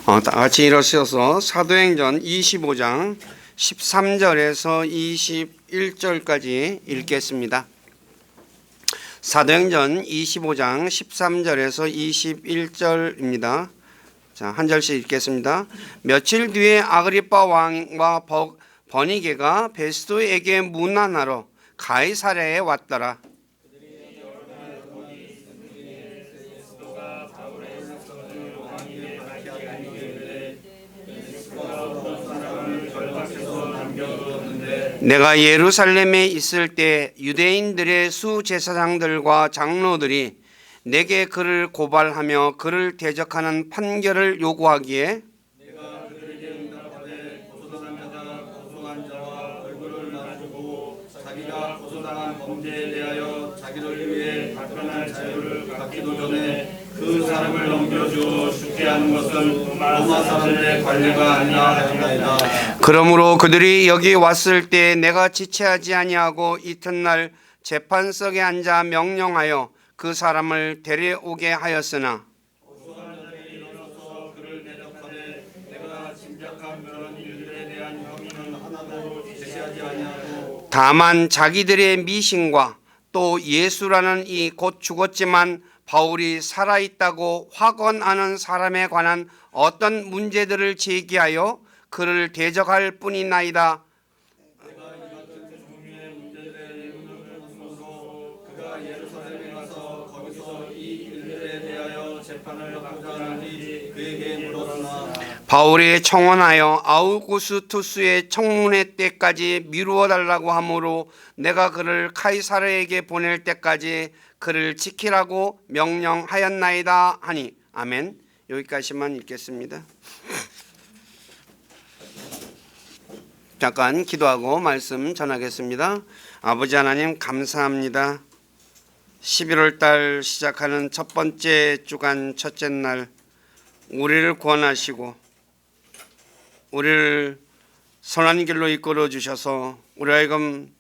다 같이 일어서서 사도행전 25장 13절에서 21절까지 읽겠습니다. 사도행전 25장 13절에서 21절입니다. 자, 한 절씩 읽겠습니다. 며칠 뒤에 아그리빠 왕과 버니게가 베스도에게 문안하러 가이사랴에 왔더라. 내가 예루살렘에 있을 때 유대인들의 수제사장들과 장로들이 내게 그를 고발하며 그를 대적하는 판결을 요구하기에 내가 그들에게 응답하되 고소당한 자가 고소한 자와 얼굴을 나눠주고 자기가 고소당한 범죄에 대하여 자기를 위해 답변할 자유를 갖기도 전에 그 사람을 넘겨주어 죽게 하는 것은 로마 사람들의 관례가 아니라 하였나이다. 그러므로 그들이 여기 왔을 때 내가 지체하지 아니하고 이튿날 재판석에 앉아 명령하여 그 사람을 데려오게 하였으나 고소한 자들이 일어나서 그를 대적하되 내가 짐작한 그런 일들에 대한 혐의는 하나도 제시하지 아니하고 다만 자기들의 미신과 또 예수라는 이 곧 죽었지만 바울이 살아있다고 확언하는 사람에 관한 어떤 문제들을 제기하여 그를 대적할 뿐이나이다. 내가 이 같은 종류의 문제들의 의문을 품어서 그가 예루살렘에 가서 거기서 이 일들에 대하여 재판을 하고자 하는지 그에게 물었으나 바울이 청원하여 아우구스투스의 청문회 때까지 미루어 달라고 하므로 내가 그를 카이사르에게 보낼 때까지 그를 지키라고 명령하였나이다 하니. 아멘. 여기까지만 읽겠습니다. 잠깐 기도하고 말씀 전하겠습니다. 아버지 하나님 감사합니다. 11월 달 시작하는 첫 번째 주간 첫째 날 우리를 구원하시고 우리를 선한 길로 이끌어 주셔서 우리 하여금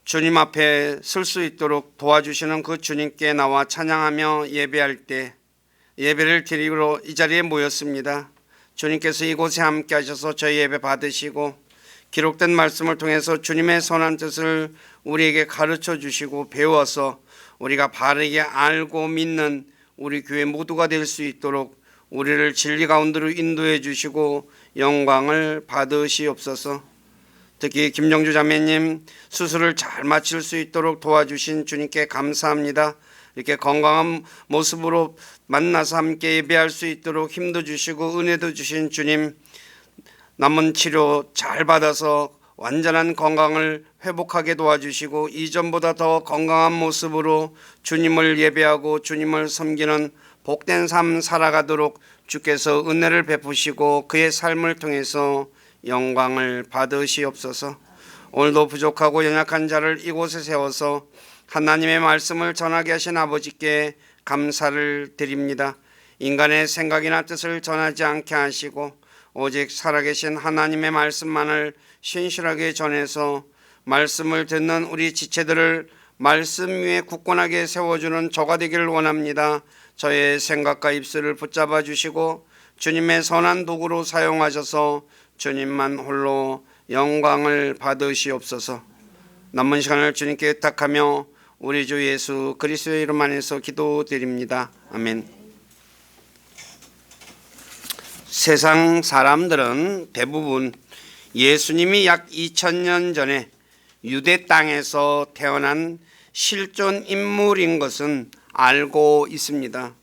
주님 앞에 설 수 있도록 도와주시는 그 주님께 나와 찬양하며 예배할 때 예배를 드리러 이 자리에 모였습니다. 주님께서 이곳에 함께 하셔서 저희 예배 받으시고 기록된 말씀을 통해서 주님의 선한 뜻을 우리에게 가르쳐 주시고 배워서 우리가 바르게 알고 믿는 우리 교회 모두가 될 수 있도록 우리를 진리 가운데로 인도해 주시고 영광을 받으시옵소서. 특히 김정주 자매님 수술을 잘 마칠 수 있도록 도와주신 주님께 감사합니다. 이렇게 건강한 모습으로 만나서 함께 예배할 수 있도록 힘도 주시고 은혜도 주신 주님, 남은 치료 잘 받아서 완전한 건강을 회복하게 도와주시고 이전보다 더 건강한 모습으로 주님을 예배하고 주님을 섬기는 복된 삶 살아가도록 주께서 은혜를 베푸시고 그의 삶을 통해서 영광을 받으시옵소서. 오늘도 부족하고 연약한 자를 이곳에 세워서 하나님의 말씀을 전하게 하신 아버지께 감사를 드립니다. 인간의 생각이나 뜻을 전하지 않게 하시고 오직 살아계신 하나님의 말씀만을 신실하게 전해서 말씀을 듣는 우리 지체들을 말씀 위에 굳건하게 세워주는 저가 되기를 원합니다. 저의 생각과 입술을 붙잡아 주시고 주님의 선한 도구로 사용하셔서 주님만 홀로 영광을 받으시옵소서. 남은 시간을 주님께 의탁하며 우리 주 예수 그리스도의 이름 안에서 기도드립니다. 아멘. 세상 사람들은 대부분 예수님이 약 2000년 전에 유대 땅에서 태어난 실존 인물인 것은 알고 있습니다.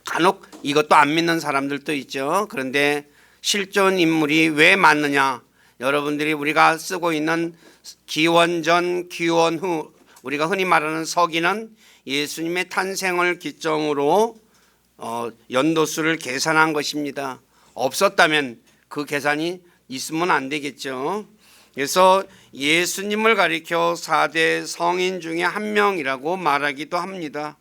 간혹 이것도 안 믿는 사람들도 있죠. 그런데 실존 인물이 왜 맞느냐? 여러분들이 우리가 쓰고 있는 기원 전, 기원 후, 우리가 흔히 말하는 서기는 예수님의 탄생을 기점으로 연도수를 계산한 것입니다. 없었다면 그 계산이 있으면 안 되겠죠. 그래서 예수님을 가리켜 4대 성인 중에 한 명이라고 말하기도 합니다.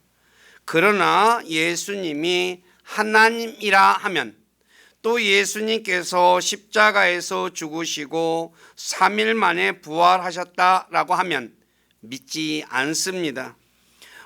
그러나 예수님이 하나님이라 하면 또 예수님께서 십자가에서 죽으시고 3일 만에 부활하셨다라고 하면 믿지 않습니다.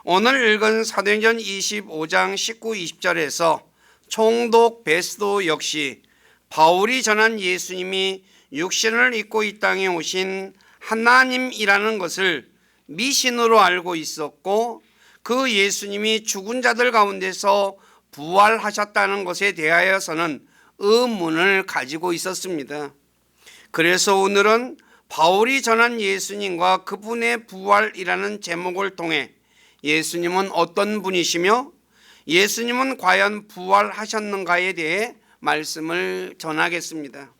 오늘 읽은 사도행전 25장 19, 20절에서 총독 베스도 역시 바울이 전한 예수님이 육신을 입고 이 땅에 오신 하나님이라는 것을 미신으로 알고 있었고, 그 예수님이 죽은 자들 가운데서 부활하셨다는 것에 대하여서는 의문을 가지고 있었습니다. 그래서 오늘은 바울이 전한 예수님과 그분의 부활이라는 제목을 통해 예수님은 어떤 분이시며 예수님은 과연 부활하셨는가에 대해 말씀을 전하겠습니다.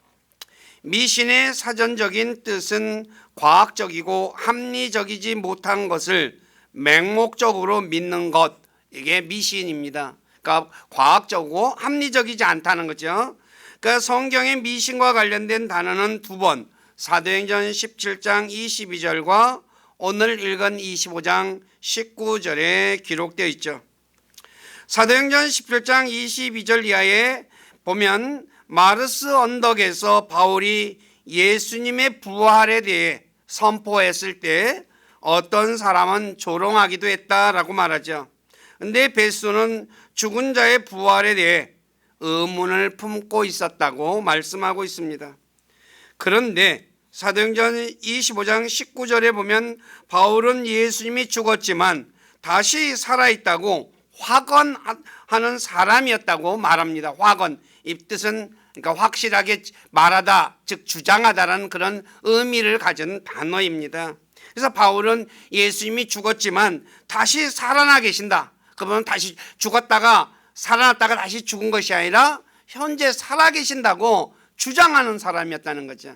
미신의 사전적인 뜻은 과학적이고 합리적이지 못한 것을 맹목적으로 믿는 것, 이게 미신입니다. 그러니까 과학적이고 합리적이지 않다는 거죠. 그러니까 성경의 미신과 관련된 단어는 두 번, 사도행전 17장 22절과 오늘 읽은 25장 19절에 기록되어 있죠. 사도행전 17장 22절 이하에 보면 마르스 언덕에서 바울이 예수님의 부활에 대해 선포했을 때 어떤 사람은 조롱하기도 했다라고 말하죠. 근데 베스도는 죽은 자의 부활에 대해 의문을 품고 있었다고 말씀하고 있습니다. 그런데 사도행전 25장 19절에 보면 바울은 예수님이 죽었지만 다시 살아있다고 확언하는 사람이었다고 말합니다. 확언, 이 뜻은 그러니까 확실하게 말하다, 즉 주장하다라는 그런 의미를 가진 단어입니다. 그래서 바울은 예수님이 죽었지만 다시 살아나 계신다. 그분은 다시 죽었다가 살아났다가 다시 죽은 것이 아니라 현재 살아계신다고 주장하는 사람이었다는 거죠.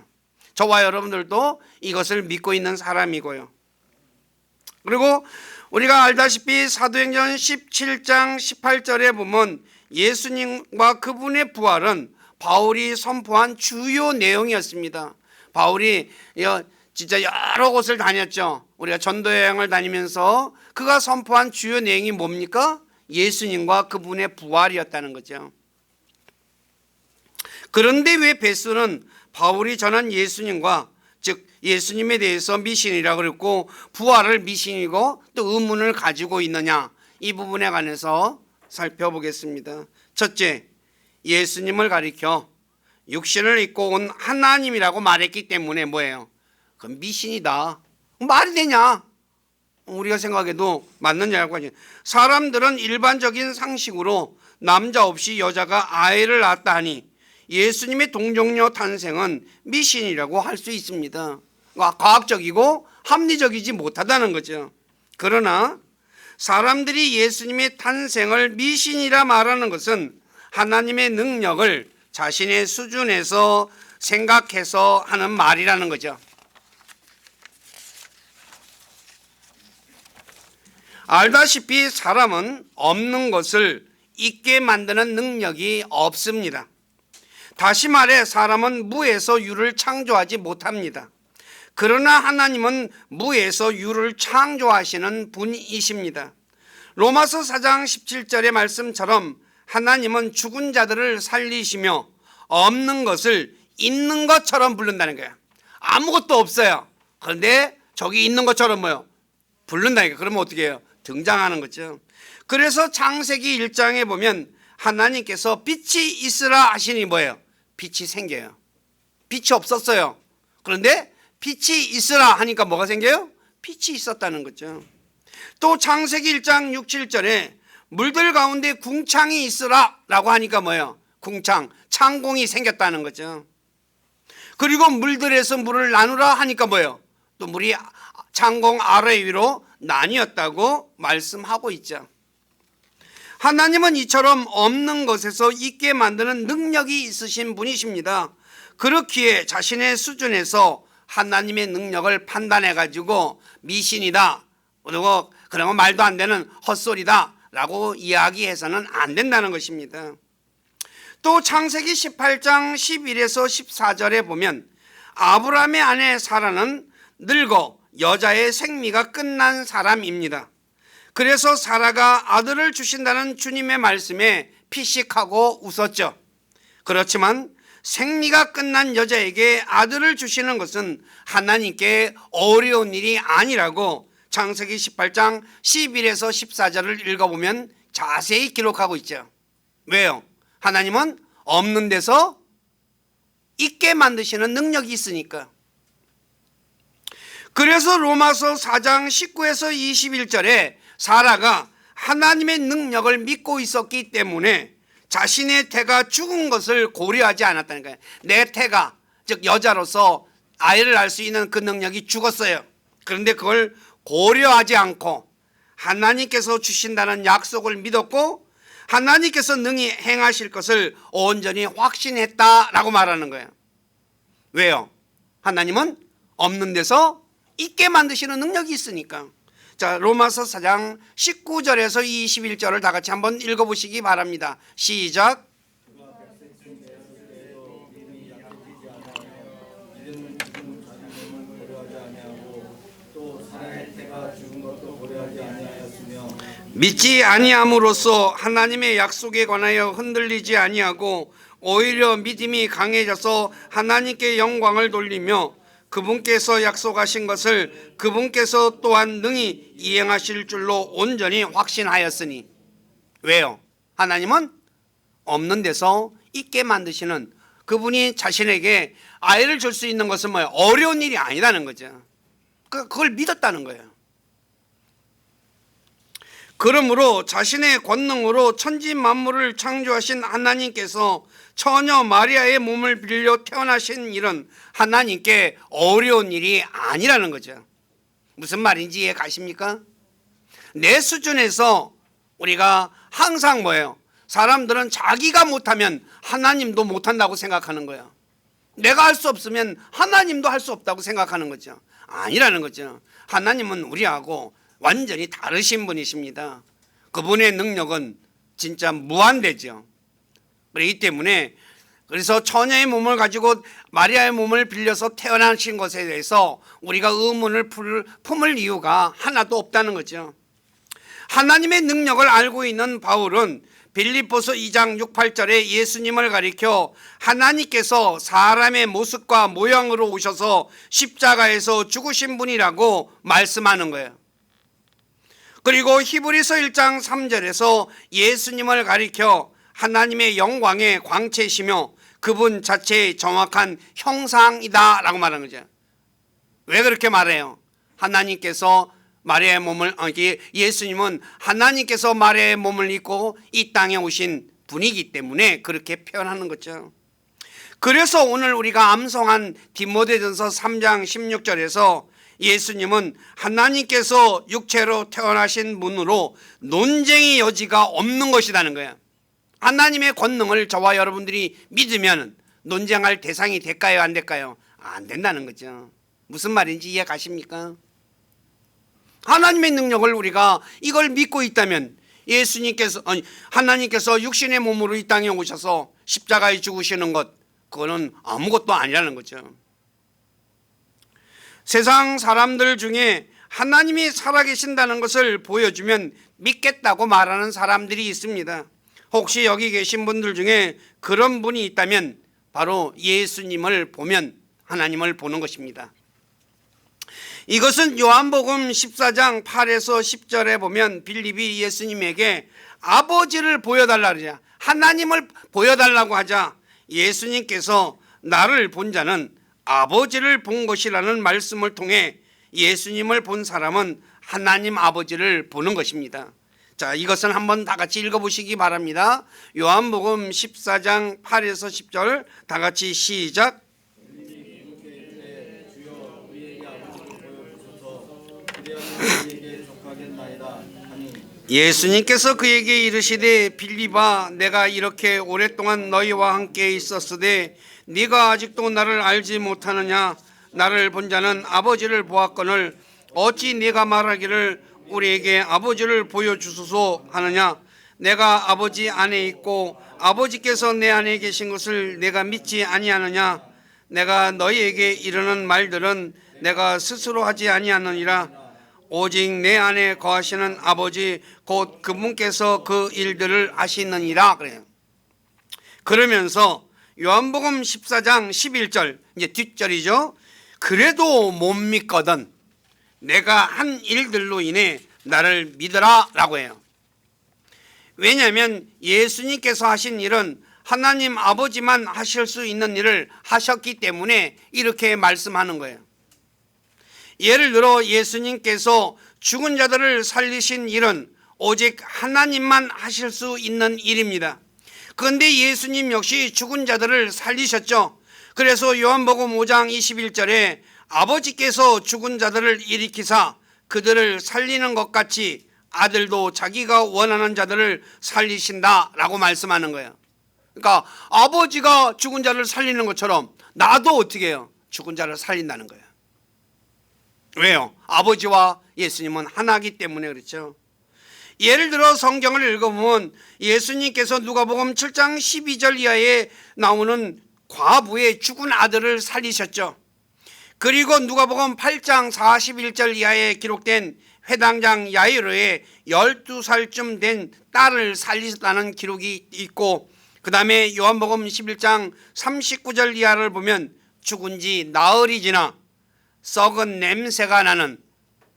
저와 여러분들도 이것을 믿고 있는 사람이고요. 그리고 우리가 알다시피 사도행전 17장 18절에 보면 예수님과 그분의 부활은 바울이 선포한 주요 내용이었습니다. 바울이 진짜 여러 곳을 다녔죠. 우리가 전도여행을 다니면서 그가 선포한 주요 내용이 뭡니까? 예수님과 그분의 부활이었다는 거죠. 그런데 왜 베스는 바울이 전한 예수님과 즉 예수님에 대해서 미신이라고 그랬고 부활을 미신이고 또 의문을 가지고 있느냐, 이 부분에 관해서 살펴보겠습니다. 첫째, 예수님을 가리켜 육신을 입고 온 하나님이라고 말했기 때문에 뭐예요? 그건 미신이다. 말이 되냐? 우리가 생각해도 맞는 이야기가 아니에요. 사람들은 일반적인 상식으로 남자 없이 여자가 아이를 낳았다 하니 예수님의 동정녀 탄생은 미신이라고 할 수 있습니다. 과학적이고 합리적이지 못하다는 거죠. 그러나 사람들이 예수님의 탄생을 미신이라 말하는 것은 하나님의 능력을 자신의 수준에서 생각해서 하는 말이라는 거죠. 알다시피 사람은 없는 것을 있게 만드는 능력이 없습니다. 다시 말해 사람은 무에서 유를 창조하지 못합니다. 그러나 하나님은 무에서 유를 창조하시는 분이십니다. 로마서 4장 17절의 말씀처럼 하나님은 죽은 자들을 살리시며 없는 것을 있는 것처럼 부른다는 거예요. 아무것도 없어요. 그런데 저기 있는 것처럼 뭐요? 부른다니까. 그러면 어떻게 해요? 등장하는 거죠. 그래서 창세기 1장에 보면 하나님께서 빛이 있으라 하시니 뭐예요? 빛이 생겨요. 빛이 없었어요. 그런데 빛이 있으라 하니까 뭐가 생겨요? 빛이 있었다는 거죠. 또 창세기 1장 6, 7절에 물들 가운데 궁창이 있으라 라고 하니까 뭐예요? 궁창, 창공이 생겼다는 거죠. 그리고 물들에서 물을 나누라 하니까 뭐예요? 또 물이 창공 아래 위로 나뉘었다고 말씀하고 있죠. 하나님은 이처럼 없는 것에서 있게 만드는 능력이 있으신 분이십니다. 그렇기에 자신의 수준에서 하나님의 능력을 판단해 가지고 미신이다, 그리고 그런 건 말도 안 되는 헛소리다 라고 이야기해서는 안 된다는 것입니다. 또 창세기 18장 11에서 14절에 보면 아브라함의 아내 사라는 늙어 여자의 생미가 끝난 사람입니다. 그래서 사라가 아들을 주신다는 주님의 말씀에 피식하고 웃었죠. 그렇지만 생리가 끝난 여자에게 아들을 주시는 것은 하나님께 어려운 일이 아니라고 창세기 18장 11에서 14절을 읽어보면 자세히 기록하고 있죠. 왜요? 하나님은 없는 데서 있게 만드시는 능력이 있으니까. 그래서 로마서 4장 19에서 21절에 사라가 하나님의 능력을 믿고 있었기 때문에 자신의 태가 죽은 것을 고려하지 않았다는 거예요. 내 태가, 즉 여자로서 아이를 낳을 수 있는 그 능력이 죽었어요. 그런데 그걸 고려하지 않고 하나님께서 주신다는 약속을 믿었고 하나님께서 능히 행하실 것을 온전히 확신했다라고 말하는 거예요. 왜요? 하나님은 없는 데서 있게 만드시는 능력이 있으니까. 자, 로마서 4장 19절에서 21절을 다 같이 한번 읽어보시기 바랍니다. 시작. 믿지 아니함으로써 하나님의 약속에 관하여 흔들리지 아니하고 오히려 믿음이 강해져서 하나님께 영광을 돌리며 그분께서 약속하신 것을 그분께서 또한 능히 이행하실 줄로 온전히 확신하였으니. 왜요? 하나님은 없는 데서 있게 만드시는, 그분이 자신에게 아이를 줄 수 있는 것은 뭐예요? 어려운 일이 아니라는 거죠. 그걸 믿었다는 거예요. 그러므로 자신의 권능으로 천지 만물을 창조하신 하나님께서 처녀 마리아의 몸을 빌려 태어나신 일은 하나님께 어려운 일이 아니라는 거죠. 무슨 말인지 이해 가십니까? 내 수준에서 우리가 항상 뭐예요? 사람들은 자기가 못하면 하나님도 못한다고 생각하는 거예요. 내가 할 수 없으면 하나님도 할 수 없다고 생각하는 거죠. 아니라는 거죠. 하나님은 우리하고 완전히 다르신 분이십니다. 그분의 능력은 진짜 무한대죠. 그렇기 때문에 그래서 처녀의 몸을 가지고 마리아의 몸을 빌려서 태어나신 것에 대해서 우리가 의문을 품을 이유가 하나도 없다는 거죠. 하나님의 능력을 알고 있는 바울은 빌립보서 2장 6, 8절에 예수님을 가리켜 하나님께서 사람의 모습과 모양으로 오셔서 십자가에서 죽으신 분이라고 말씀하는 거예요. 그리고 히브리서 1장 3절에서 예수님을 가리켜 하나님의 영광의 광채시며 그분 자체의 정확한 형상이다 라고 말하는 거죠. 왜 그렇게 말해요? 하나님께서 마리아의 몸을, 예수님은 하나님께서 마리아의 몸을 입고 이 땅에 오신 분이기 때문에 그렇게 표현하는 거죠. 그래서 오늘 우리가 암송한 디모데전서 3장 16절에서 예수님은 하나님께서 육체로 태어나신 분으로 논쟁의 여지가 없는 것이라는 거예요. 하나님의 권능을 저와 여러분들이 믿으면 논쟁할 대상이 될까요? 안 될까요? 안 된다는 거죠. 무슨 말인지 이해 가십니까? 하나님의 능력을 우리가 이걸 믿고 있다면 하나님께서 육신의 몸으로 이 땅에 오셔서 십자가에 죽으시는 것, 그거는 아무것도 아니라는 거죠. 세상 사람들 중에 하나님이 살아계신다는 것을 보여주면 믿겠다고 말하는 사람들이 있습니다. 혹시 여기 계신 분들 중에 그런 분이 있다면 바로 예수님을 보면 하나님을 보는 것입니다. 이것은 요한복음 14장 8에서 10절에 보면 빌립이 예수님에게 아버지를 보여달라고 하자, 하나님을 보여달라고 하자 예수님께서 나를 본 자는 아버지를 본 것이라는 말씀을 통해 예수님을 본 사람은 하나님 아버지를 보는 것입니다. 자, 이것은 한번 다 같이 읽어보시기 바랍니다. 요한복음 14장 8에서 10절 다 같이 시작. 예수님께서 그에게 이르시되 빌립아, 내가 이렇게 오랫동안 너희와 함께 있었으되 네가 아직도 나를 알지 못하느냐? 나를 본 자는 아버지를 보았거늘 어찌 네가 말하기를 우리에게 아버지를 보여주소서 하느냐? 내가 아버지 안에 있고 아버지께서 내 안에 계신 것을 내가 믿지 아니하느냐? 내가 너희에게 이르는 말들은 내가 스스로 하지 아니하느니라. 오직 내 안에 거하시는 아버지 곧 그분께서 그 일들을 하시느니라. 그래요. 그러면서 요한복음 14장 11절, 이제 뒷절이죠. 그래도 못 믿거든 내가 한 일들로 인해 나를 믿으라 라고 해요. 왜냐하면 예수님께서 하신 일은 하나님 아버지만 하실 수 있는 일을 하셨기 때문에 이렇게 말씀하는 거예요. 예를 들어 예수님께서 죽은 자들을 살리신 일은 오직 하나님만 하실 수 있는 일입니다. 그런데 예수님 역시 죽은 자들을 살리셨죠. 그래서 요한복음 5장 21절에 아버지께서 죽은 자들을 일으키사 그들을 살리는 것 같이 아들도 자기가 원하는 자들을 살리신다라고 말씀하는 거예요. 그러니까 아버지가 죽은 자를 살리는 것처럼 나도 어떻게 해요? 죽은 자를 살린다는 거예요. 왜요? 아버지와 예수님은 하나이기 때문에 그렇죠. 예를 들어 성경을 읽어보면 예수님께서 누가복음 7장 12절 이하에 나오는 과부의 죽은 아들을 살리셨죠. 그리고 누가복음 8장 41절 이하에 기록된 회당장 야이로의 12살쯤 된 딸을 살리셨다는 기록이 있고, 그 다음에 요한복음 11장 39절 이하를 보면 죽은 지 나흘이 지나 썩은 냄새가 나는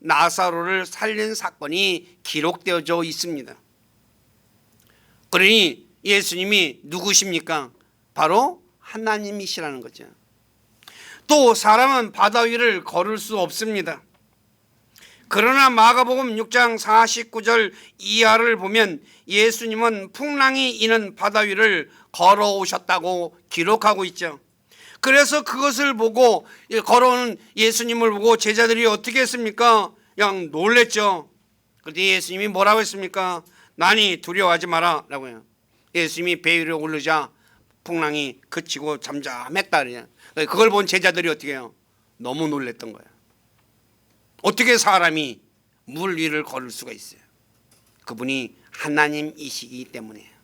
나사로를 살린 사건이 기록되어져 있습니다. 그러니 예수님이 누구십니까? 바로 하나님이시라는 거죠. 또 사람은 바다 위를 걸을 수 없습니다. 그러나 마가복음 6장 49절 이하를 보면 예수님은 풍랑이 이는 바다 위를 걸어오셨다고 기록하고 있죠. 그래서 그것을 보고 걸어오는 예수님을 보고 제자들이 어떻게 했습니까? 그냥 놀랬죠. 그런데 예수님이 뭐라고 했습니까? 나니 두려워하지 마라 라고요. 예수님이 배 위로 오르자 풍랑이 그치고 잠잠했다 그래요. 그걸 본 제자들이 어떻게 해요? 너무 놀랬던 거예요. 어떻게 사람이 물 위를 걸을 수가 있어요? 그분이 하나님이시기 때문이에요.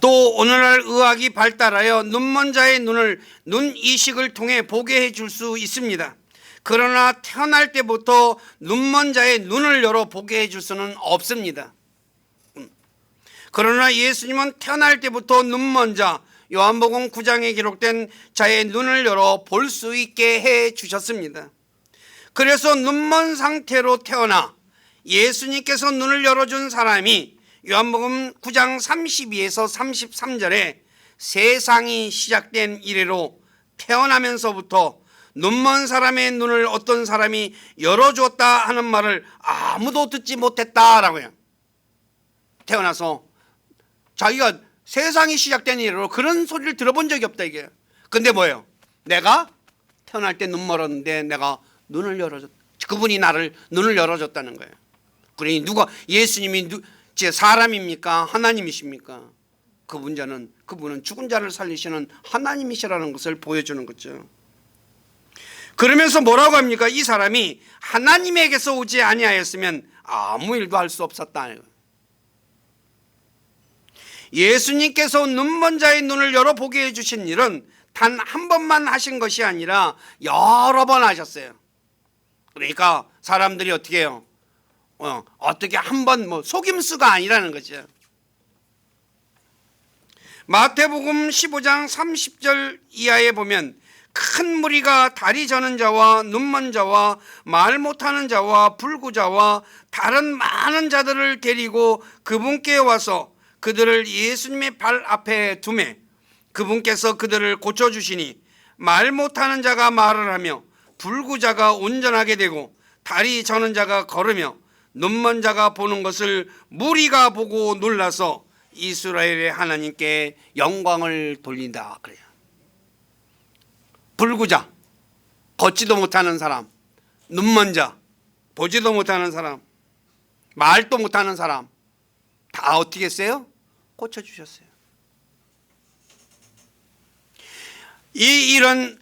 또 오늘날 의학이 발달하여 눈먼 자의 눈을 눈 이식을 통해 보게 해줄 수 있습니다. 그러나 태어날 때부터 눈먼 자의 눈을 열어 보게 해줄 수는 없습니다. 그러나 예수님은 태어날 때부터 눈먼 자, 요한복음 9장에 기록된 자의 눈을 열어 볼 수 있게 해 주셨습니다. 그래서 눈먼 상태로 태어나 예수님께서 눈을 열어준 사람이 요한복음 9장 32에서 33절에 세상이 시작된 이래로 태어나면서부터 눈먼 사람의 눈을 어떤 사람이 열어줬다 하는 말을 아무도 듣지 못했다라고요. 태어나서 자기가 세상이 시작된 이래로 그런 소리를 들어본 적이 없다 이게. 근데 뭐예요? 내가 태어날 때 눈 멀었는데 내가 눈을 열어줬. 그분이 나를 눈을 열어줬다는 거예요. 그러니 누가 예수님이 제 사람입니까? 하나님이십니까? 그분은 죽은 자를 살리시는 하나님이시라는 것을 보여주는 거죠. 그러면서 뭐라고 합니까? 이 사람이 하나님에게서 오지 아니하였으면 아무 일도 할 수 없었다. 예수님께서 눈먼 자의 눈을 열어보게 해주신 일은 단 한 번만 하신 것이 아니라 여러 번 하셨어요. 그러니까 사람들이 어떻게 해요? 어떻게 한 번 속임수가 아니라는 거죠. 마태복음 15장 30절 이하에 보면 큰 무리가 다리 저는 자와 눈먼 자와 말 못하는 자와 불구자와 다른 많은 자들을 데리고 그분께 와서 그들을 예수님의 발 앞에 두매 그분께서 그들을 고쳐주시니 말 못하는 자가 말을 하며 불구자가 온전하게 되고 다리 저는 자가 걸으며 눈먼 자가 보는 것을 무리가 보고 놀라서 이스라엘의 하나님께 영광을 돌린다 그래요. 불구자, 걷지도 못하는 사람, 눈먼 자, 보지도 못하는 사람, 말도 못하는 사람 다 어떻게 했어요? 고쳐주셨어요. 이 일은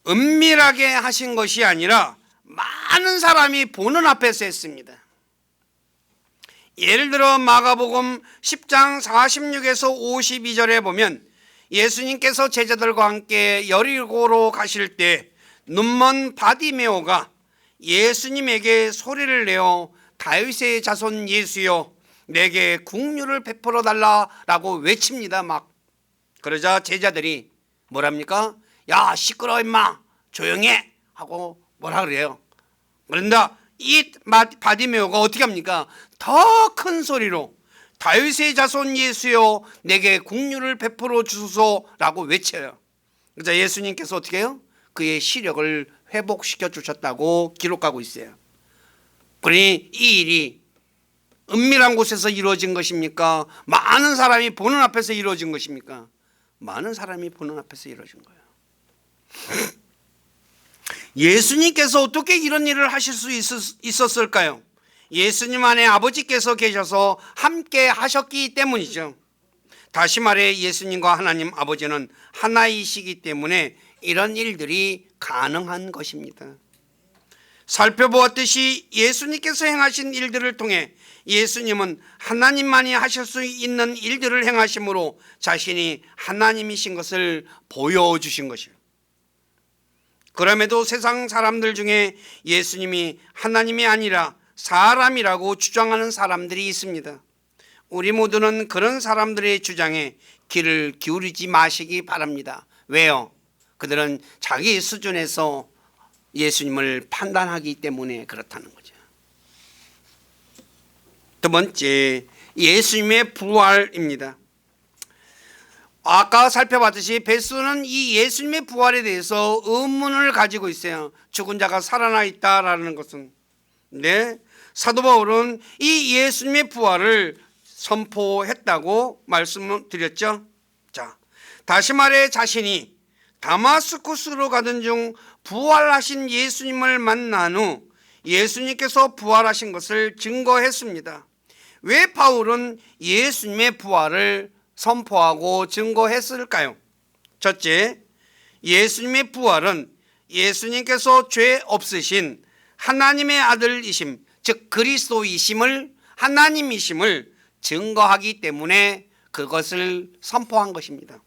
은밀하게 하신 것이 아니라 많은 사람이 보는 앞에서 했습니다. 예를 들어 마가복음 10장 46에서 52절에 보면 예수님께서 제자들과 함께 여리고로 가실 때 눈먼 바디메오가 예수님에게 소리를 내어 다윗의 자손 예수여 내게 국류를 베풀어 달라라고 외칩니다. 막 그러자 제자들이 뭐랍니까? 야 시끄러워 임마 조용해 하고 뭐라 그래요. 그런데 이 바디메오가 어떻게 합니까? 더 큰 소리로 다윗의 자손 예수여 내게 긍휼을 베풀어 주소서라고 외쳐요. 그래서 예수님께서 어떻게 해요? 그의 시력을 회복시켜 주셨다고 기록하고 있어요. 그러니 이 일이 은밀한 곳에서 이루어진 것입니까? 많은 사람이 보는 앞에서 이루어진 것입니까? 많은 사람이 보는 앞에서 이루어진 거예요. 예수님께서 어떻게 이런 일을 하실 수 있었을까요? 예수님 안에 아버지께서 계셔서 함께 하셨기 때문이죠. 다시 말해 예수님과 하나님 아버지는 하나이시기 때문에 이런 일들이 가능한 것입니다. 살펴보았듯이 예수님께서 행하신 일들을 통해 예수님은 하나님만이 하실 수 있는 일들을 행하심으로 자신이 하나님이신 것을 보여주신 것이에요. 그럼에도 세상 사람들 중에 예수님이 하나님이 아니라 사람이라고 주장하는 사람들이 있습니다. 우리 모두는 그런 사람들의 주장에 귀를 기울이지 마시기 바랍니다. 왜요? 그들은 자기 수준에서 예수님을 판단하기 때문에 그렇다는 거죠. 두 번째, 예수님의 부활입니다. 아까 살펴봤듯이 베드로는 이 예수님의 부활에 대해서 의문을 가지고 있어요. 죽은 자가 살아나 있다라는 것은. 네, 사도 바울은 이 예수님의 부활을 선포했다고 말씀을 드렸죠. 자, 다시 말해 자신이 다마스쿠스로 가던 중 부활하신 예수님을 만난 후 예수님께서 부활하신 것을 증거했습니다. 왜 바울은 예수님의 부활을 선포하고 증거했을까요? 첫째, 예수님의 부활은 예수님께서 죄 없으신 하나님의 아들이심, 즉 그리스도이심을, 하나님이심을 증거하기 때문에 그것을 선포한 것입니다.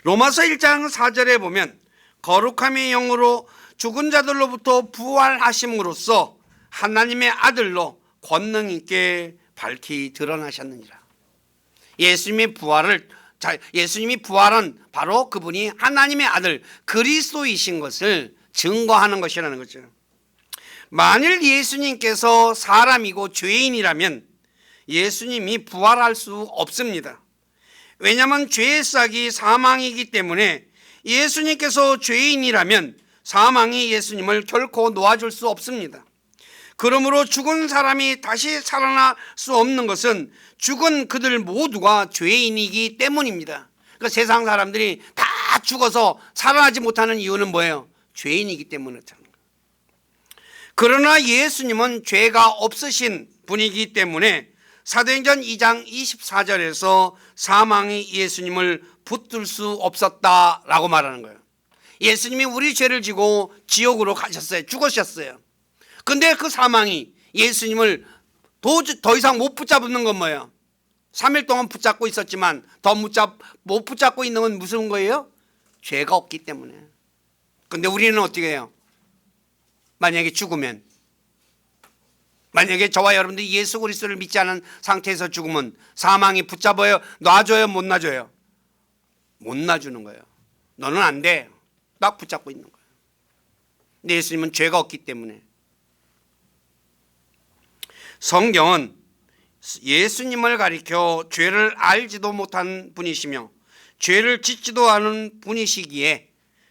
로마서 1장 4절에 보면 거룩함의 영으로 죽은 자들로부터 부활하심으로써 하나님의 아들로 권능 있게 밝히 드러나셨느니라. 예수님이 부활은 바로 그분이 하나님의 아들 그리스도이신 것을 증거하는 것이라는 거죠. 만일 예수님께서 사람이고 죄인이라면 예수님이 부활할 수 없습니다. 왜냐하면 죄의 싹이 사망이기 때문에 예수님께서 죄인이라면 사망이 예수님을 결코 놓아줄 수 없습니다. 그러므로 죽은 사람이 다시 살아날 수 없는 것은 죽은 그들 모두가 죄인이기 때문입니다. 그러니까 세상 사람들이 다 죽어서 살아나지 못하는 이유는 뭐예요? 죄인이기 때문에. 그러나 예수님은 죄가 없으신 분이기 때문에 사도행전 2장 24절에서 사망이 예수님을 붙들 수 없었다라고 말하는 거예요. 예수님이 우리 죄를 지고 지옥으로 가셨어요. 죽으셨어요. 근데 그 사망이 예수님을 더 이상 못 붙잡는 건 뭐예요? 3일 동안 붙잡고 있었지만 못 붙잡고 있는 건 무슨 거예요? 죄가 없기 때문에. 근데 우리는 어떻게 해요? 만약에 죽으면, 만약에 저와 여러분들이 예수 그리스도를 믿지 않은 상태에서 죽으면 사망이 붙잡아요? 놔줘요? 못 놔줘요? 못 놔주는 거예요. 너는 안 돼. 딱 붙잡고 있는 거예요. 근데 예수님은 죄가 없기 때문에. 성경은 예수님을 가리켜 죄를 알지도 못한 분이시며 죄를 짓지도 않은 분이시기에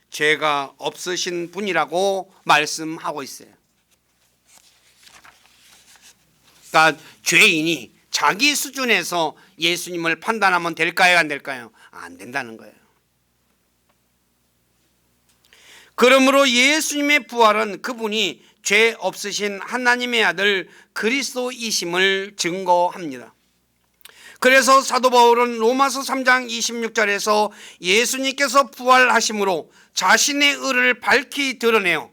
죄가 없으신 분이라고 말씀하고 있어요. 그러니까 죄인이 자기 수준에서 예수님을 판단하면 될까요? 안 될까요? 안 된다는 거예요. 그러므로 예수님의 부활은 그분이 죄 없으신 하나님의 아들 그리스도이심을 증거합니다. 그래서 사도 바울은 로마서 3장 26절에서 예수님께서 부활하심으로 자신의 의를 밝히 드러내어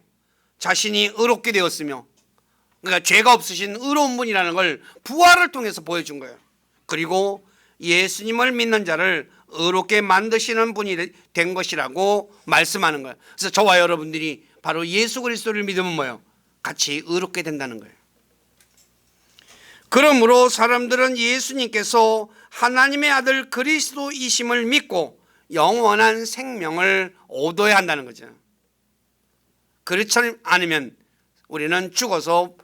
자신이 의롭게 되었으며, 그러니까 죄가 없으신 의로운 분이라는 걸 부활을 통해서 보여준 거예요. 그리고 예수님을 믿는 자를 의롭게 만드시는 분이 된 것이라고 말씀하는 거예요. 그래서 저와 여러분들이 바로 예수 그리스도를 믿으면 뭐예요? 같이 의롭게 된다는 거예요. 그러므로 사람들은 예수님께서 하나님의 아들 그리스도이심을 믿고 영원한 생명을 얻어야 한다는 거죠. 그렇지 않으면 우리는 죽어서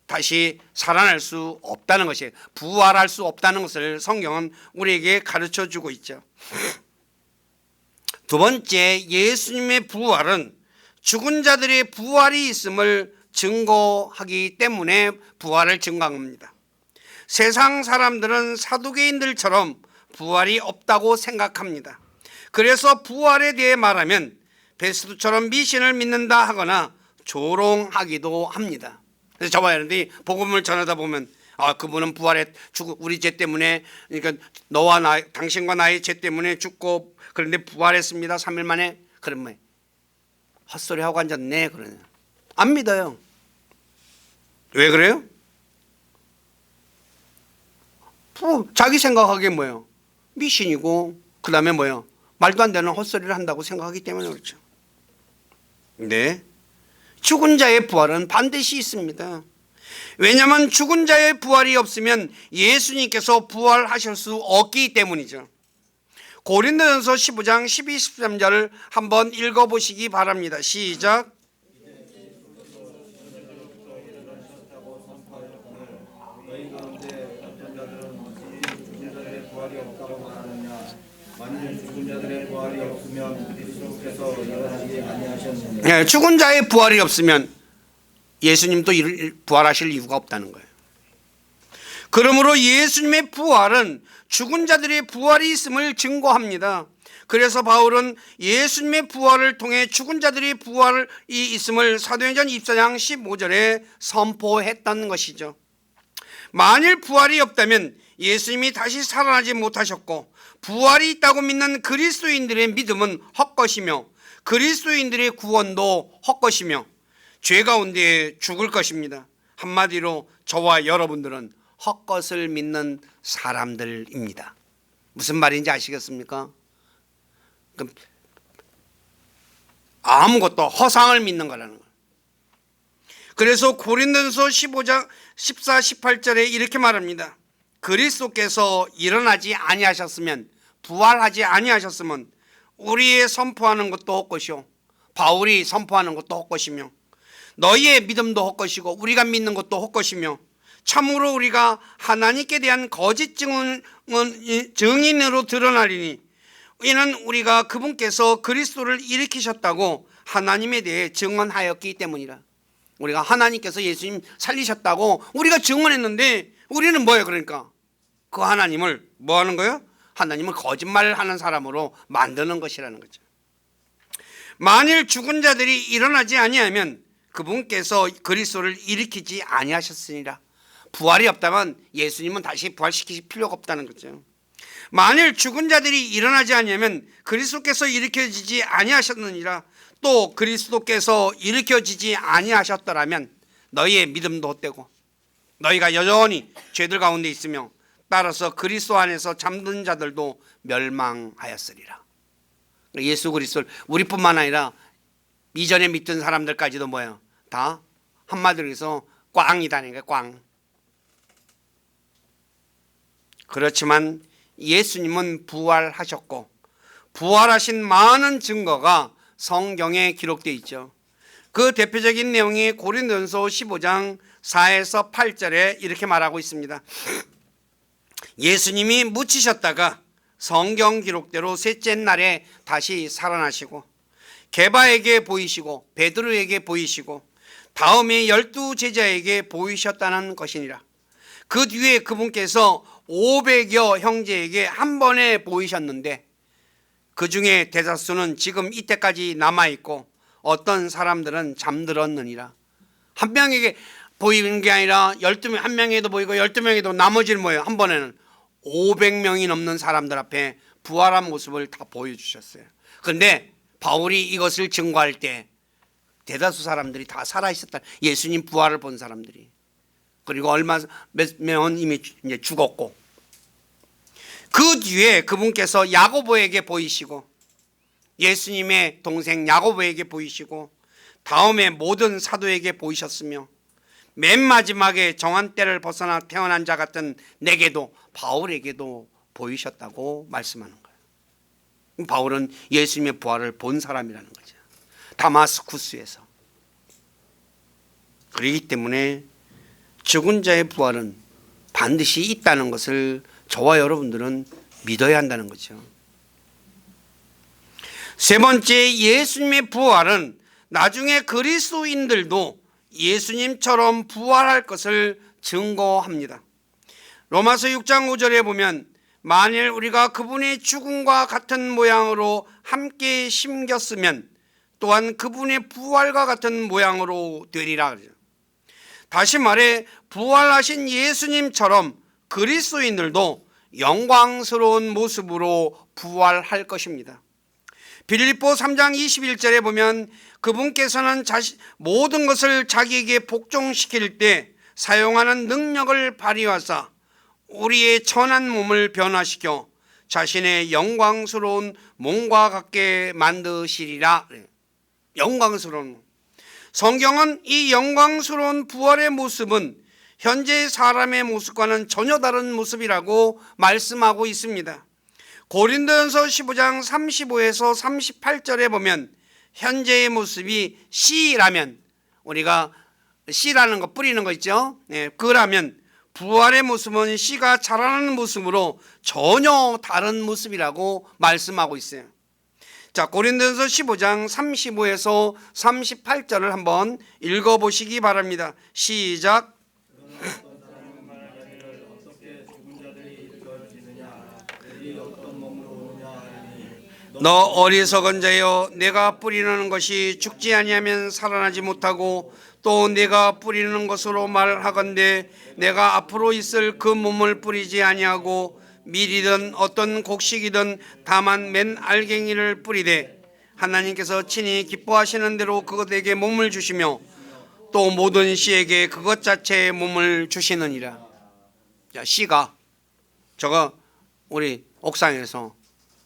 다시 살아날 수 없다는 것이에요. 부활할 수 없다는 것을 성경은 우리에게 가르쳐 주고 있죠. 두 번째, 예수님의 부활은 죽은 자들의 부활이 있음을 증거하기 때문에 부활을 증거합니다. 세상 사람들은 사두개인들처럼 부활이 없다고 생각합니다. 그래서 부활에 대해 말하면 베스도처럼 미신을 믿는다 하거나 조롱하기도 합니다. 그래서 저와 여러분들이 복음을 전하다 보면 그분은 부활에 죽고 우리 죄 때문에, 그러니까 너와 나, 당신과 나의 죄 때문에 죽고 그런데 부활했습니다 3일 만에. 그러면 헛소리 하고 앉았네. 그러냐. 안 믿어요. 왜 그래요? 자기 생각하기에 뭐예요? 미신이고 그 다음에 뭐예요? 말도 안 되는 헛소리를 한다고 생각하기 때문에 그렇죠. 네, 죽은 자의 부활은 반드시 있습니다. 왜냐하면 죽은 자의 부활이 없으면 예수님께서 부활하실 수 없기 때문이죠. 고린도전서 15장 12, 13절을 한번 읽어보시기 바랍니다. 시작. 너희 가운데 어떤 자들은 죽은 자들의 부활이 없다고 말하느냐. 만일 죽은 자들의 부활이 없으면 그리스도께서 일어나지 아니하셨느냐. 네, 죽은 자의 부활이 없으면 예수님도 부활하실 이유가 없다는 거예요. 그러므로 예수님의 부활은 죽은 자들의 부활이 있음을 증거합니다. 그래서 바울은 예수님의 부활을 통해 죽은 자들의 부활이 있음을 사도행전 24장 15절에 선포했다는 것이죠. 만일 부활이 없다면 예수님이 다시 살아나지 못하셨고, 부활이 있다고 믿는 그리스도인들의 믿음은 헛것이며 그리스도인들의 구원도 헛것이며 죄 가운데 죽을 것입니다. 한마디로 저와 여러분들은 헛것을 믿는 사람들입니다. 무슨 말인지 아시겠습니까? 아무것도 허상을 믿는 거라는 거예요. 그래서 고린도전서 15장 14, 18절에 이렇게 말합니다. 그리스도께서 일어나지 아니하셨으면, 부활하지 아니하셨으면 우리의 선포하는 것도 헛것이요, 바울이 선포하는 것도 헛것이며, 너희의 믿음도 헛것이고 우리가 믿는 것도 헛것이며, 참으로 우리가 하나님께 대한 거짓 증인으로 드러나리니 이는 우리가 그분께서 그리스도를 일으키셨다고 하나님에 대해 증언하였기 때문이라. 우리가 하나님께서 예수님 살리셨다고 우리가 증언했는데 우리는 뭐예요? 그러니까 그 하나님을 뭐 하는 거예요? 하나님을 거짓말을 하는 사람으로 만드는 것이라는 거죠. 만일 죽은 자들이 일어나지 아니하면 그분께서 그리스도를 일으키지 아니하셨으니라. 부활이 없다면 예수님은 다시 부활시키실 필요가 없다는 거죠. 만일 죽은 자들이 일어나지 아니하면 그리스도께서 일으켜지지 아니하셨느니라. 또 그리스도께서 일으켜지지 아니하셨더라면 너희의 믿음도 헛되고 너희가 여전히 죄들 가운데 있으며 따라서 그리스도 안에서 잠든 자들도 멸망하였으리라. 예수 그리스도를 우리뿐만 아니라 이전에 믿던 사람들까지도 뭐예요? 다 한마디로 해서 꽝이다는 거예요. 꽝. 그렇지만 예수님은 부활하셨고 부활하신 많은 증거가 성경에 기록되어 있죠. 그 대표적인 내용이 고린도전서 15장 4에서 8절에 이렇게 말하고 있습니다. 예수님이 묻히셨다가 성경 기록대로 셋째 날에 다시 살아나시고 게바에게 보이시고 베드로에게 보이시고 다음에 12 제자에게 보이셨다는 것이니라. 그 뒤에 그분께서 500여 형제에게 한 번에 보이셨는데 그 중에 대다수는 지금 이때까지 남아있고 어떤 사람들은 잠들었느니라. 한 명에게 보이는 게 아니라 12명, 한 명에도 보이고 12명에도 나머지는 뭐예요? 한 번에는 500명이 넘는 사람들 앞에 부활한 모습을 다 보여주셨어요. 그런데 바울이 이것을 증거할 때 대다수 사람들이 다 살아있었다. 예수님 부활을 본 사람들이. 그리고 몇 명은 이미 이제 죽었고, 그 뒤에 그분께서 야고보에게 보이시고 예수님의 동생 야고보에게 보이시고 다음에 모든 사도에게 보이셨으며 맨 마지막에 정한 때를 벗어나 태어난 자 같은 내게도 바울에게도 보이셨다고 말씀하는 거예요. 바울은 예수님의 부활을 본 사람이라는 거죠. 다마스쿠스에서. 그렇기 때문에 죽은 자의 부활은 반드시 있다는 것을 저와 여러분들은 믿어야 한다는 거죠. 세 번째, 예수님의 부활은 나중에 그리스도인들도 예수님처럼 부활할 것을 증거합니다. 로마서 6장 5절에 보면 만일 우리가 그분의 죽음과 같은 모양으로 함께 심겼으면 또한 그분의 부활과 같은 모양으로 되리라. 다시 말해 부활하신 예수님처럼 그리스도인들도 영광스러운 모습으로 부활할 것입니다. 빌립보 3장 21절에 보면 그분께서는 모든 것을 자기에게 복종시킬 때 사용하는 능력을 발휘하사 우리의 천한 몸을 변화시켜 자신의 영광스러운 몸과 같게 만드시리라. 영광스러운 몸. 성경은 이 영광스러운 부활의 모습은 현재 사람의 모습과는 전혀 다른 모습이라고 말씀하고 있습니다. 고린도전서 15장 35에서 38절에 보면 현재의 모습이 씨라면, 우리가 씨라는 거 뿌리는 거 있죠. 그라면 부활의 모습은 씨가 자라는 모습으로 전혀 다른 모습이라고 말씀하고 있어요. 자, 고린도전서 15장 35에서 38절을 한번 읽어보시기 바랍니다. 시작. 너 어리석은 자여, 내가 뿌리는 것이 죽지 아니하면 살아나지 못하고 또 내가 뿌리는 것으로 말하건대 내가 앞으로 있을 그 몸을 뿌리지 아니하고 밀이든 어떤 곡식이든 다만 맨 알갱이를 뿌리되 하나님께서 친히 기뻐하시는 대로 그것에게 몸을 주시며 또 모든 씨에게 그것 자체의 몸을 주시느니라. 자, 씨가 저거 우리 옥상에서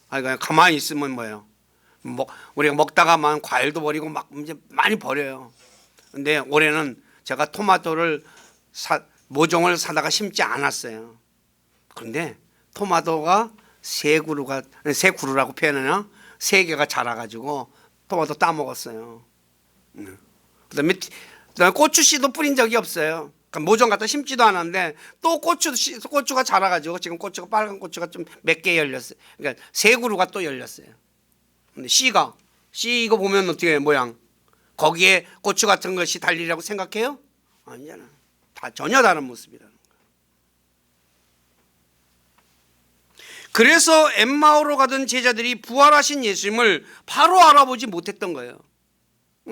그냥 가만히 있으면 뭐예요? 우리가 먹다가만 과일도 버리고 막 이제 많이 버려요. 근데 올해는 제가 토마토를 모종을 사다가 심지 않았어요. 그런데 토마토가 세 그루라고 표현하냐? 3개가 자라가지고 토마토 따먹었어요. 그다음에 고추씨도 뿌린 적이 없어요. 그러니까 모종 갖다 심지도 않았는데 또 고추가 자라가지고 지금 고추가 빨간 고추가 좀 몇 개 열렸어요. 그러니까 3그루가 또 열렸어요. 근데 씨 이거 보면 어떻게 해요? 모양 거기에 고추 같은 것이 달리라고 생각해요? 아니잖아. 다 전혀 다른 모습이라는 거예요. 그래서 엠마오로 가던 제자들이 부활하신 예수님을 바로 알아보지 못했던 거예요.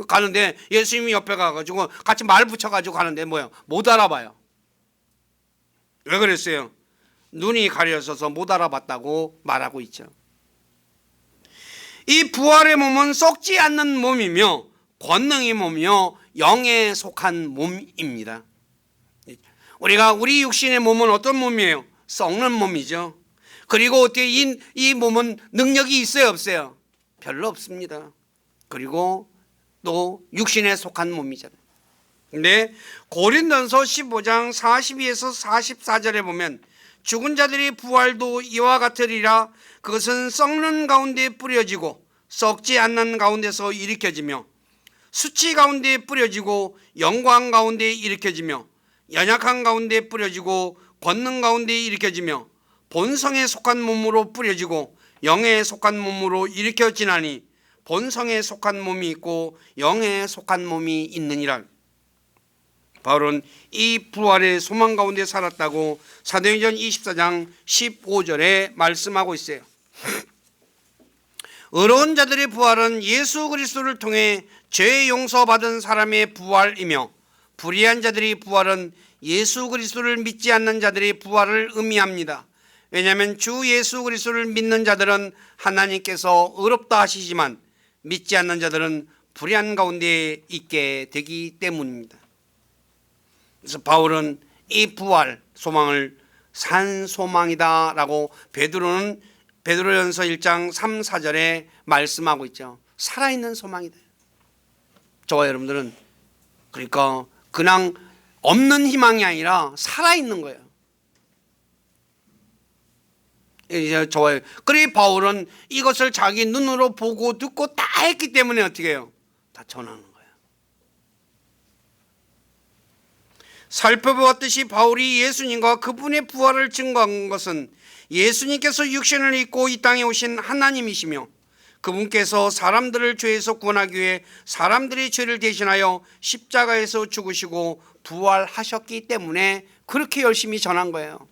가는데 예수님이 옆에 가가지고 같이 말 붙여가지고 가는데 못 알아봐요. 왜 그랬어요? 눈이 가려져서 못 알아봤다고 말하고 있죠. 이 부활의 몸은 썩지 않는 몸이며 권능의 몸이며 영에 속한 몸입니다. 우리 육신의 몸은 어떤 몸이에요? 썩는 몸이죠. 그리고 어떻게 이 몸은 능력이 있어요, 없어요? 별로 없습니다. 그리고 또 육신에 속한 몸이잖아요. 근데 고린도전서 15장 42에서 44절에 보면 죽은 자들의 부활도 이와 같으리라. 그것은 썩는 가운데 뿌려지고 썩지 않는 가운데서 일으켜지며 수치 가운데 뿌려지고 영광 가운데 일으켜지며 연약한 가운데 뿌려지고 권능 가운데 일으켜지며 본성에 속한 몸으로 뿌려지고 영에 속한 몸으로 일으켜지나니 본성에 속한 몸이 있고 영에 속한 몸이 있느니라. 바울은 이 부활의 소망 가운데 살았다고 사도행전 24장 15절에 말씀하고 있어요. 의로운 자들의 부활은 예수 그리스도를 통해 죄 용서받은 사람의 부활이며 불의한 자들의 부활은 예수 그리스도를 믿지 않는 자들의 부활을 의미합니다. 왜냐하면 주 예수 그리스도를 믿는 자들은 하나님께서 의롭다 하시지만 믿지 않는 자들은 불의한 가운데 있게 되기 때문입니다. 그래서 바울은 이 부활 소망을 산 소망이다라고 베드로전서 1장 3, 4절에 말씀하고 있죠. 살아있는 소망이다. 저와 여러분들은 그러니까 그냥 없는 희망이 아니라 살아있는 거예요. 그래 바울은 이것을 자기 눈으로 보고 듣고 다 했기 때문에 어떻게 해요? 다 전하는 거예요. 살펴보았듯이 바울이 예수님과 그분의 부활을 증거한 것은 예수님께서 육신을 입고 이 땅에 오신 하나님이시며 그분께서 사람들을 죄에서 구원하기 위해 사람들의 죄를 대신하여 십자가에서 죽으시고 부활하셨기 때문에 그렇게 열심히 전한 거예요.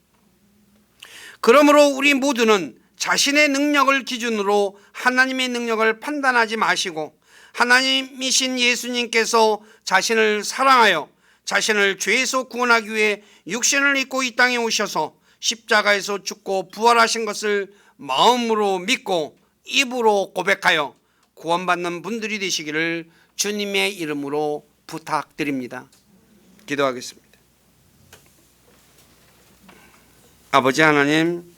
그러므로 우리 모두는 자신의 능력을 기준으로 하나님의 능력을 판단하지 마시고 하나님이신 예수님께서 자신을 사랑하여 자신을 죄에서 구원하기 위해 육신을 입고 이 땅에 오셔서 십자가에서 죽고 부활하신 것을 마음으로 믿고 입으로 고백하여 구원받는 분들이 되시기를 주님의 이름으로 부탁드립니다. 기도하겠습니다. 아버지 하나님,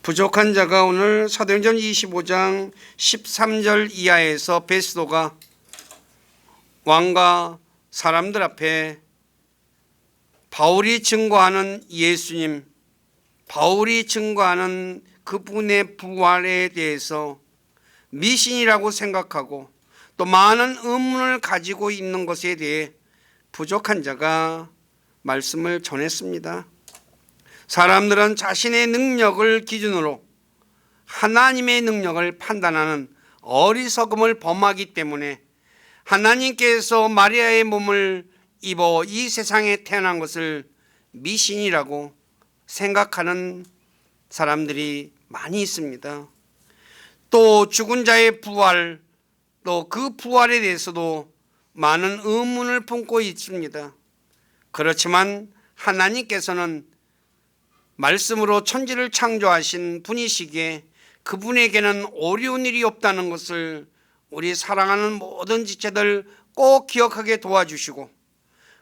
부족한 자가 오늘 사도행전 25장 13절 이하에서 베스도가 왕과 사람들 앞에 바울이 증거하는 예수님, 바울이 증거하는 그분의 부활에 대해서 미신이라고 생각하고 또 많은 의문을 가지고 있는 것에 대해 부족한 자가 말씀을 전했습니다. 사람들은 자신의 능력을 기준으로 하나님의 능력을 판단하는 어리석음을 범하기 때문에 하나님께서 마리아의 몸을 입어 이 세상에 태어난 것을 미신이라고 생각하는 사람들이 많이 있습니다. 또 죽은 자의 부활, 또 그 부활에 대해서도 많은 의문을 품고 있습니다. 그렇지만 하나님께서는 말씀으로 천지를 창조하신 분이시기에 그분에게는 어려운 일이 없다는 것을 우리 사랑하는 모든 지체들 꼭 기억하게 도와주시고,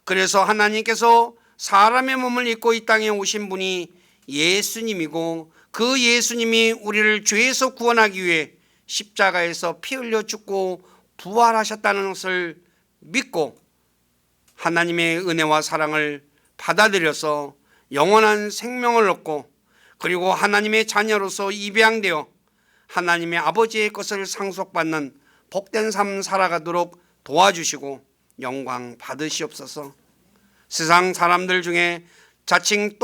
그래서 하나님께서 사람의 몸을 입고 이 땅에 오신 분이 예수님이고 그 예수님이 우리를 죄에서 구원하기 위해 십자가에서 피 흘려 죽고 부활하셨다는 것을 믿고 하나님의 은혜와 사랑을 받아들여서 영원한 생명을 얻고 그리고 하나님의 자녀로서 입양되어 하나님의 아버지의 것을 상속받는 복된 삶 살아가도록 도와주시고 영광 받으시옵소서. 세상 사람들 중에 자칭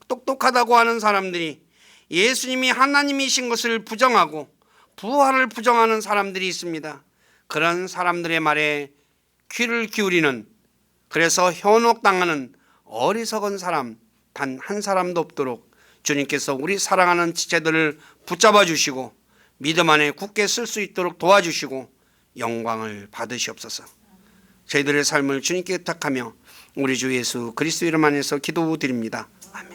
똑똑하다고 하는 사람들이 예수님이 하나님이신 것을 부정하고 부활을 부정하는 사람들이 있습니다. 그런 사람들의 말에 귀를 기울이는, 그래서 현혹당하는 어리석은 사람 단 한 사람도 없도록 주님께서 우리 사랑하는 지체들을 붙잡아 주시고 믿음 안에 굳게 쓸 수 있도록 도와주시고 영광을 받으시옵소서. 저희들의 삶을 주님께 부탁하며 우리 주 예수 그리스도 이름 안에서 기도드립니다. 아멘.